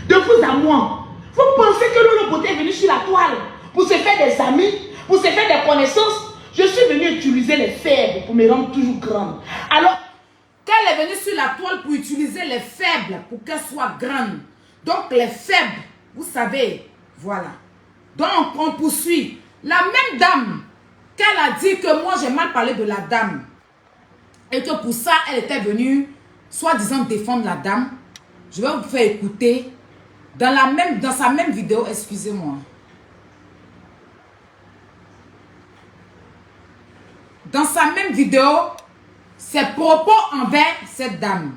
De vous à moi. Vous pensez que Lolo Beauté est venu sur la toile pour se faire des amis, pour se faire des connaissances? Je suis venu utiliser les faibles pour me rendre toujours grande. Alors, qu'elle est venue sur la toile pour utiliser les faibles pour qu'elle soit grande. Donc les faibles, vous savez, voilà. Donc on poursuit. La même dame qu'elle a dit que moi j'ai mal parlé de la dame et que pour ça elle était venue soi-disant défendre la dame. Je vais vous faire écouter dans sa même vidéo, excusez-moi. Dans sa même vidéo, ses propos envers cette dame.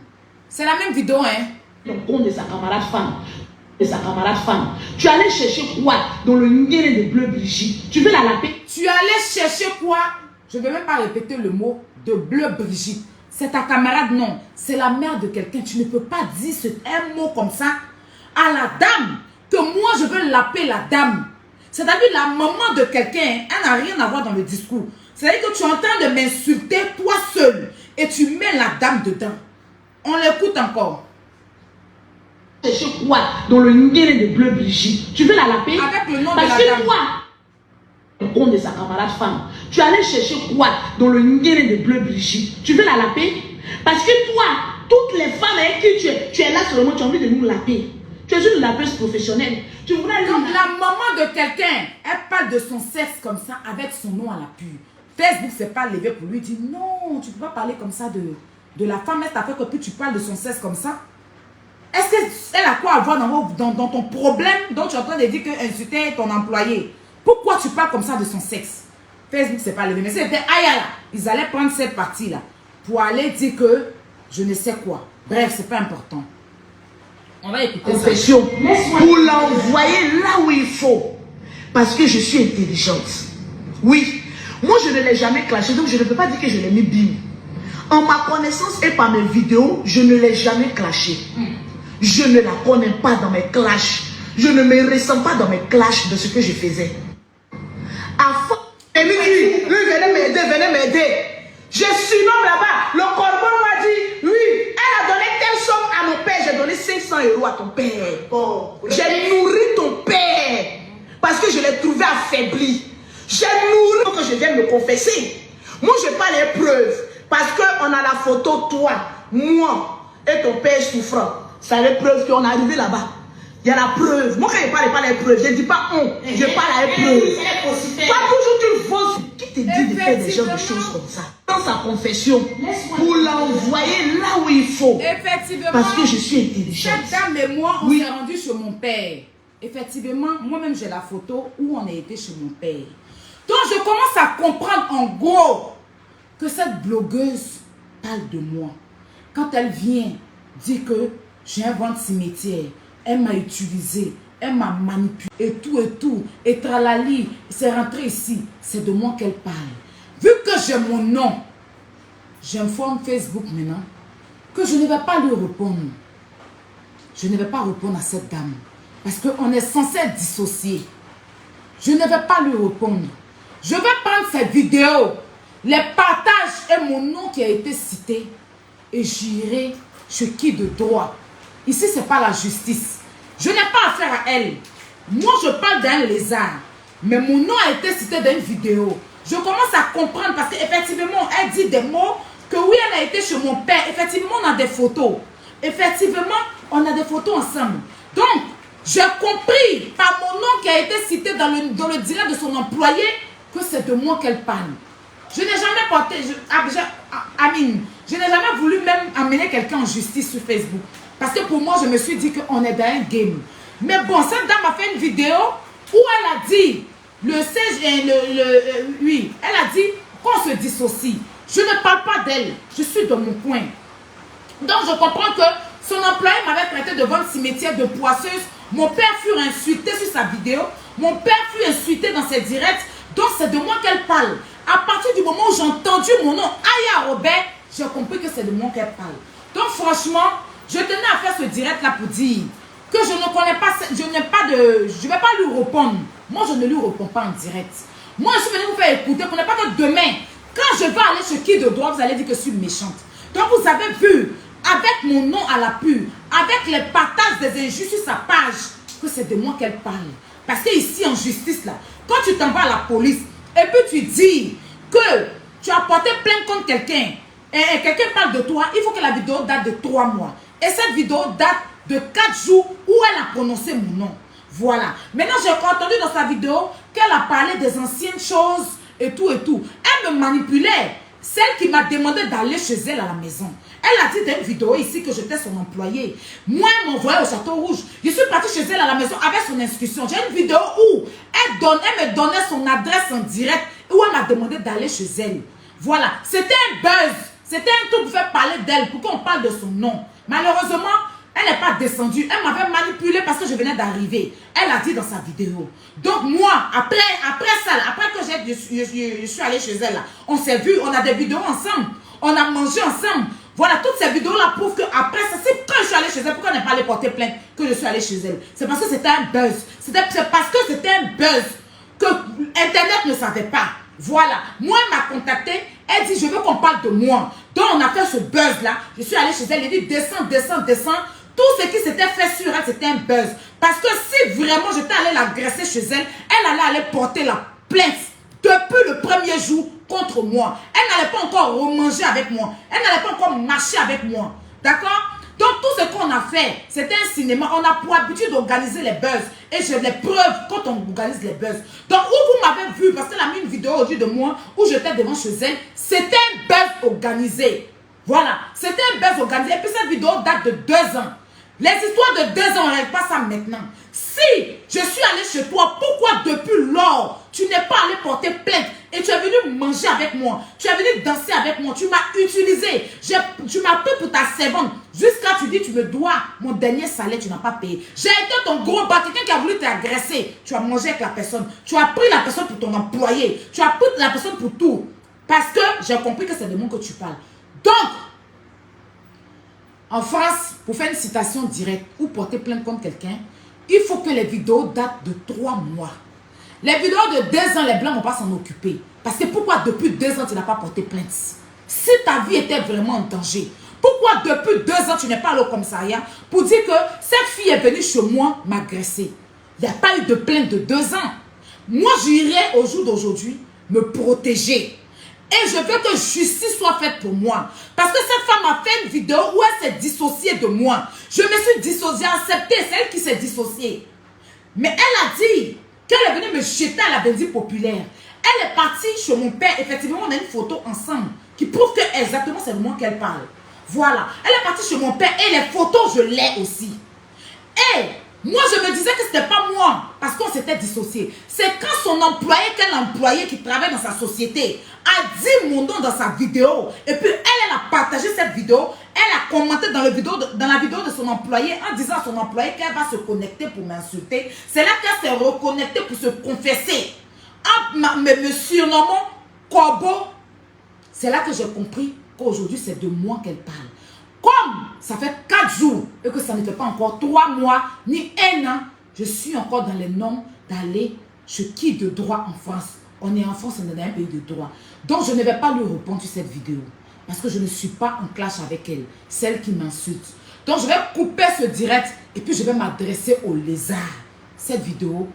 C'est la même vidéo, hein. Le compte de sa camarade femme. Tu allais chercher quoi dans le nier de Bleu Brigitte? Tu veux la laper? Tu allais chercher quoi? Je ne vais même pas répéter le mot de Bleu Brigitte. C'est ta camarade, non. C'est la mère de quelqu'un. Tu ne peux pas dire un mot comme ça à la dame. Que moi, je veux laper la dame. C'est-à-dire la maman de quelqu'un, elle n'a rien à voir dans le discours. C'est-à-dire que tu es en train de m'insulter toi seul et tu mets la dame dedans. On l'écoute encore. Chercher quoi dans le nid de bleu Brigitte? Tu veux la laper? Avec le nom de Parce la que dame. toi, le compte de sa camarade femme, tu allais chercher quoi dans le nid de bleu Brigitte? Tu veux la laper? Parce que toi, toutes les femmes avec qui tu es là seulement, tu as envie de nous laper. Tu es une lapeuse professionnelle. Tu voudrais Donc la maman de quelqu'un, elle parle de son sexe comme ça avec son nom à la pure. Facebook s'est pas levé pour lui dire non, tu ne peux pas parler comme ça de la femme. Elle t'a fait que puis tu parles de son sexe comme ça. Est-ce qu'elle a quoi à voir dans ton problème dont tu es en train de dire que insulter ton employé? Pourquoi tu parles comme ça de son sexe? Facebook s'est pas levé. Mais c'était aïe, ils allaient prendre cette partie-là pour aller dire que je ne sais quoi. Bref, c'est pas important. On va écouter confession pour l'envoyer là où il faut. Parce que je suis intelligente. Oui, moi je ne l'ai jamais clashé, donc je ne peux pas dire que je l'ai mis bim. En ma connaissance et par mes vidéos, je ne l'ai jamais clashé. Je ne la connais pas dans mes clashs. Je ne me ressens pas dans mes clashs de ce que je faisais. Venez m'aider. Je suis l'homme là-bas. Le corbeau m'a dit, oui, elle a donné telle somme à mon père. J'ai donné 500 € à ton père. J'ai nourri ton père. Parce que je l'ai trouvé affaibli. J'ai nourri pour que je vienne me confesser. Moi, je n'ai pas les preuves. Parce qu'on a la photo, toi, moi et ton père souffrant. C'est les preuves qu'on est arrivé là-bas. Il y a la preuve. Moi, quand je parle pas les preuves, je ne dis pas on. Je parle à les preuves. Pas toujours tu fausses. Qui te dit de faire des genres de choses comme ça? Dans sa confession, pour l'envoyer là où il faut. Effectivement. Parce que je suis intelligente. Cette dame et moi, on s'est rendu chez mon père. Effectivement, moi-même, j'ai la photo où on a été chez mon père. Donc, je commence à comprendre en gros que cette blogueuse parle de moi. Quand elle vient dire que j'ai un ventre cimetière, elle m'a utilisé, elle m'a manipulé, et tout, et tralali, c'est rentré ici, c'est de moi qu'elle parle. Vu que j'ai mon nom, j'informe Facebook maintenant que je ne vais pas lui répondre. Je ne vais pas répondre à cette dame. Parce qu'on est censé être dissocié. Je ne vais pas lui répondre. Je vais prendre cette vidéo, les partages et mon nom qui a été cité, et j'irai chez qui de droit. Ici, ce n'est pas la justice. Je n'ai pas affaire à elle. Moi, je parle d'un lézard. Mais mon nom a été cité dans une vidéo. Je commence à comprendre parce qu'effectivement, elle dit des mots que oui, elle a été chez mon père. Effectivement, on a des photos. Effectivement, on a des photos ensemble. Donc, j'ai compris par mon nom qui a été cité dans le direct de son employé que c'est de moi qu'elle parle. Je n'ai jamais porté... je n'ai jamais voulu même amener quelqu'un en justice sur Facebook. Parce que pour moi, je me suis dit qu'on est dans un game. Mais bon, cette dame a fait une vidéo où elle a dit, oui, elle a dit qu'on se dissocie. Je ne parle pas d'elle, je suis dans mon coin. Donc je comprends que son employé m'avait traité de ventre cimetière, de poisseuse. Mon père fut insulté sur sa vidéo. Mon père fut insulté dans ses directs. Donc c'est de moi qu'elle parle. À partir du moment où j'ai entendu mon nom, Aya Robert, j'ai compris que c'est de moi qu'elle parle. Donc franchement, je tenais à faire ce direct là pour dire que je ne connais pas, je n'ai pas de, je ne vais pas lui répondre. Moi, je ne lui réponds pas en direct. Moi, je suis venue vous faire écouter qu'on n'est pas que demain, quand je vais aller chez qui de droit, vous allez dire que je suis méchante. Donc, vous avez vu, avec mon nom à la pure, avec les partages des injustes sur sa page, que c'est de moi qu'elle parle. Parce que ici, en justice, là, quand tu t'en vas à la police, et puis tu dis que tu as porté plainte contre quelqu'un, et quelqu'un parle de toi, il faut que la vidéo date de 3 mois. Et cette vidéo date de 4 jours où elle a prononcé mon nom. Voilà. Maintenant, j'ai entendu dans sa vidéo qu'elle a parlé des anciennes choses et tout et tout. Elle me manipulait. Celle qui m'a demandé d'aller chez elle à la maison. Elle a dit dans une vidéo ici que j'étais son employé. Moi, elle m'envoyait au Château Rouge. Je suis partie chez elle à la maison avec son inscription. J'ai une vidéo où elle me donnait son adresse en direct où elle m'a demandé d'aller chez elle. Voilà. C'était un buzz. C'était un truc pour faire parler d'elle, pour qu'on parle de son nom. Malheureusement, elle n'est pas descendue. Elle m'avait manipulé parce que je venais d'arriver. Elle a dit dans sa vidéo. Donc moi, après ça, après que je suis allée chez elle, là, on s'est vu, on a des vidéos ensemble. On a mangé ensemble. Voilà, toutes ces vidéos-là prouvent qu'après ça, c'est quand je suis allée chez elle, pourquoi on n'est pas allé porter plainte que je suis allée chez elle? C'est parce que c'était un buzz. C'est parce que c'était un buzz. que Internet ne savait pas. Voilà. Moi, elle m'a contacté. Elle dit, je veux qu'on parle de moi. Donc, on a fait ce buzz-là. Je suis allée chez elle. Elle dit, descends, descends, descends. Tout ce qui s'était fait sur elle, c'était un buzz. Parce que si vraiment j'étais allée l'agresser chez elle, elle allait porter la plainte depuis le premier jour contre moi. Elle n'allait pas encore remanger avec moi. Elle n'allait pas encore marcher avec moi. D'accord? Donc, tout ce qu'on a fait, c'était un cinéma. On a pour habitude d'organiser les buzz. Et j'ai les preuves quand on organise les buzz. Donc, où vous m'avez vu, parce qu'elle a mis une vidéo aujourd'hui de moi, où j'étais devant chez elle, c'était un buzz organisé. Voilà, c'était un buzz organisé. Et puis, cette vidéo date de 2 ans. Les histoires de 2 ans, on ne règle pas ça maintenant. Si je suis allée chez toi, pourquoi depuis lors, tu n'es pas allé porter plainte et tu es venu manger avec moi, tu es venu danser avec moi, tu m'as utilisé, tu m'as pris pour ta servante, jusqu'à tu dis tu me dois mon dernier salaire, tu n'as pas payé. J'ai été ton gros bas, quelqu'un qui a voulu t'agresser, tu as mangé avec la personne, tu as pris la personne pour ton employé, tu as pris la personne pour tout. Parce que j'ai compris que c'est de moi que tu parles. Donc, en France, pour faire une citation directe ou porter plainte contre quelqu'un, il faut que les vidéos datent de 3 mois. Les vidéos de 2 ans, les blancs ne vont pas s'en occuper. Parce que pourquoi depuis 2 ans, tu n'as pas porté plainte? Si ta vie était vraiment en danger, pourquoi depuis 2 ans, tu n'es pas allé au commissariat pour dire que cette fille est venue chez moi m'agresser? Il n'y a pas eu de plainte de 2 ans. Moi, j'irai au jour d'aujourd'hui me protéger. Et je veux que justice soit faite pour moi. Parce que cette femme a fait une vidéo où elle s'est dissociée de moi. Je me suis dissociée, acceptée. C'est elle qui s'est dissociée. Mais elle a dit qu'elle est venue me jeter à la benzine populaire. Elle est partie chez mon père. Effectivement, on a une photo ensemble qui prouve que exactement c'est de moi qu'elle parle. Voilà. Elle est partie chez mon père et les photos, je l'ai aussi. Et moi, je me disais que ce n'était pas moi parce qu'on s'était dissocié. C'est quand son employé, quel employé qui travaille dans sa société, a dit mon nom dans sa vidéo. Et puis, elle a partagé cette vidéo. Elle a commenté dans la vidéo de son employé en disant à son employé qu'elle va se connecter pour m'insulter. C'est là qu'elle s'est reconnectée pour se confesser. En me surnommant Corbeau. C'est là que j'ai compris qu'aujourd'hui, c'est de moi qu'elle parle. Comme ça fait 4 jours et que ça ne fait pas encore 3 mois ni 1 an, je suis encore dans les normes d'aller chez qui de droit en France. On est en France, on est dans un pays de droit. Donc je ne vais pas lui répondre sur cette vidéo. Parce que je ne suis pas en clash avec elle. Celle qui m'insulte. Donc je vais couper ce direct et puis je vais m'adresser au lézard. Cette vidéo,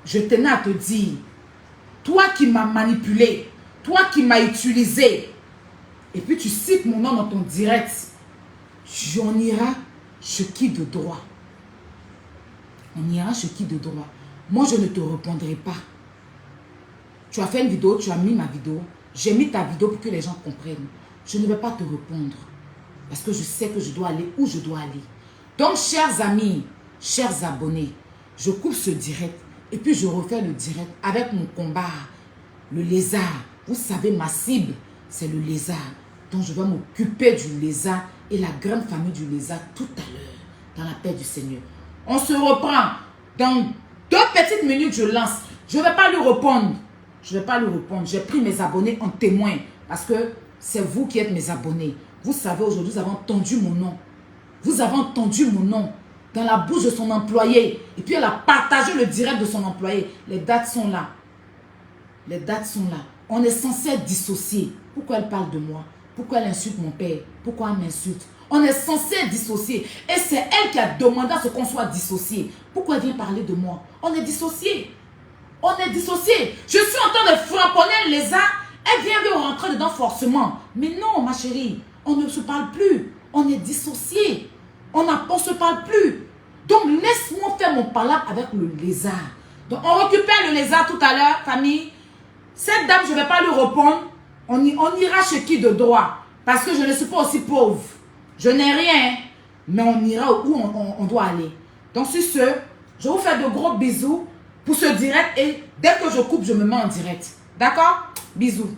je tenais à te dire, toi qui m'as manipulé, toi qui m'as utilisé, et puis tu cites mon nom dans ton direct, on ira chez qui de droit. On ira chez qui de droit. Moi, je ne te répondrai pas. Tu as fait une vidéo, tu as mis ma vidéo. J'ai mis ta vidéo pour que les gens comprennent. Je ne vais pas te répondre. Parce que je sais que je dois aller où je dois aller. Donc, chers amis, chers abonnés, je coupe ce direct. Et puis, je refais le direct avec mon combat. Le lézard. Vous savez, ma cible, c'est le lézard. Donc, je vais m'occuper du lézard et la grande famille du lézard tout à l'heure. Dans la paix du Seigneur. On se reprend. Dans 2 petites minutes, je lance. Je ne vais pas lui répondre. Je ne vais pas lui répondre. J'ai pris mes abonnés en témoin. Parce que c'est vous qui êtes mes abonnés. Vous savez, aujourd'hui, vous avez entendu mon nom. Vous avez entendu mon nom dans la bouche de son employé. Et puis, elle a partagé le direct de son employé. Les dates sont là. Les dates sont là. On est censé être dissociés. Pourquoi elle parle de moi? Pourquoi elle insulte mon père? Pourquoi elle m'insulte? On est censé être dissociés. Et c'est elle qui a demandé à ce qu'on soit dissociés. Pourquoi elle vient parler de moi? On est dissociés. On est dissociés. Je suis en train de frapponner un lézard. Elle vient rentrer dedans forcément. Mais non, ma chérie. On ne se parle plus. On est dissociés. On ne se parle plus. Donc, laisse-moi faire mon palabre avec le lézard. Donc, on récupère le lézard tout à l'heure, famille. Cette dame, je ne vais pas lui répondre. On ira chez qui de droit? Parce que je ne suis pas aussi pauvre. Je n'ai rien. Mais on ira où on doit aller. Donc, sur ce, je vous fais de gros bisous pour ce direct. Et dès que je coupe, je me mets en direct. D'accord? Bisous.